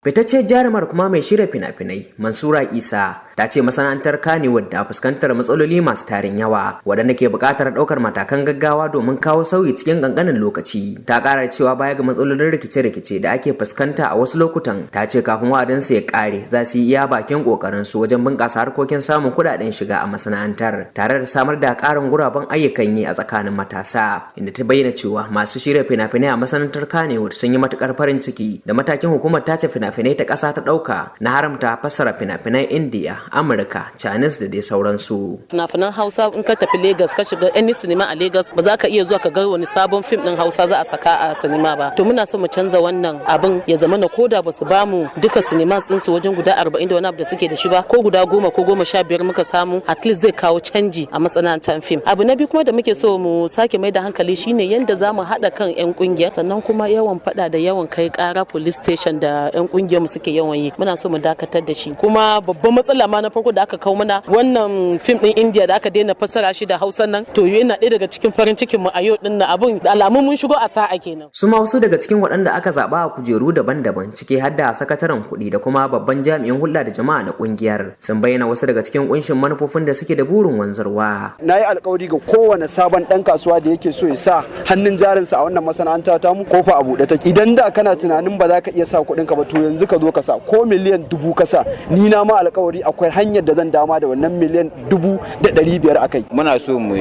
Fitacciyar jarumar kuma mai shirya fina-finai Mansura Isa ta ce masana'antar Kannywood da fuskantar matsaloli masu tarin yawa waɗanda ke buƙatar ɗaukar matakan gaggawa domin kawo sauyi cikin ƙanƙanin lokaci. Ta ƙara cewa baya ga matsalolin rikice-rikice da ake fuskanta a wasu lokutan, ta ce kafin wa'adinsu ya ƙare za su yi iya bakin ƙoƙarin su wajen bunƙasa harkokin samun kuɗaɗen shiga a masana'antar tare da samar da ƙarin guraben ayyukan yi a tsakanin matasa, inda ta bayyana cewa masu shirya fina-finai a masana'antar Kannywood sun yi matuƙar farin ciki da matakin hukumar tace fina-finai ta ƙasa ta ɗauka na haramta fassara fina-finan Indiya, Amurka, Chinese da dai sauransu. Fina-finan Hausa in ka tafi Lagos ka shiga any cinema a Lagos ba za ka iya zuwa ka ga wani sabon fim ɗin Hausa za a saka a sinima ba. To muna so mu canza wannan abin ya zama na koda ba su bamu duka cinemas ɗin su wajen guda 40 da wani abu da suke da shi ba, ko guda 10 ko 15 muka samu, at least zai kawo canji a masana'antar fim. Abu na biyu kuma da muke so mu sake mai da hankali shine yanda za mu haɗa kan 'yan ƙungiya, sannan kuma yawan faɗa da yawan kai ƙara police station da 'yan ƙungiyar mu suke yawan yi, muna so mu dakatar da shi. Kuma babban matsala ma na farko da aka kawo mana wannan fim din India da aka daina fassara shi da Hausa nan, to yana ɗaya daga cikin farin cikin mu a yau din nan, abun da alamun mun shigo a sa'a kenan. Su ma wasu daga cikin waɗanda aka zaba a kujeru daban-daban ciki har da sakataren kuɗi da kuma babban jami'in hulɗa da jama'a na ƙungiyar sun bayyana wasu daga cikin kunshin manufofin da suke da burin wanzarwa. Na yi alƙawari ga kowane sabon ɗan kasuwa da yake so ya sa hannun jarinsa a wannan masana'anta ta mu kofa a buɗe take. Idan da kana tunanin ba za ka iya sa kuɗinka ba, to yanzu ka zo ka sa ko miliyan 1000 ka sa, ni na ma alƙawari akwai hanyar da zan dama da wannan miliyan 1500 akai. Muna so mu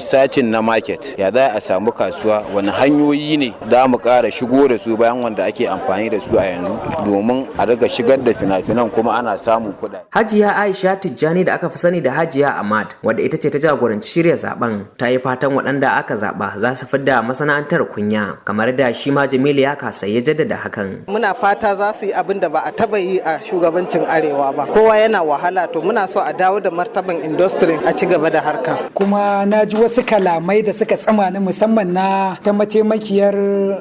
sacin na market, ya za a samu kasuwa, wani hanyoyi ne za mu ƙara shigo da su bayan wanda ake amfani da su a yanzu domin a riga shigar da fina-finan kuma ana samun kuɗaɗe. Hajiya Aisha Tijjani da aka fi sani da Hajiya Ahmad, wadda ita ce ta jagoranci shirya zaben, ta yi fatan waɗanda aka zaba za su fidda masana'antar kunya, kamar da shi ma Jamilu ya kasa ya jaddada hakan. Muna fata za su yi abin da ba a taba yi a shugabancin arewa ba. Kowa yana wahala, to muna so a dawo da martaban industry a ci gaba da harka. Kuma na ji wasu kalamai da suka tsamani musamman na ta mataimakiyar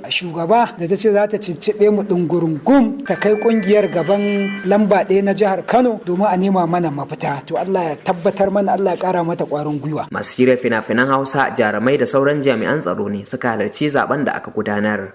shugaba da ta ce za ta cicciɓe mu ɗungurungum ta kai ƙungiyar gaban lamba 1 na jihar Kano domin a nema mana mafita. To Allah ya tabbatar mana, Allah ya ƙara mata ƙwarin gwiwa. Masu shirya fina-finan Hausa, jarumai da sauran jami'an tsaro ne suka halarci zaben da aka gudanar.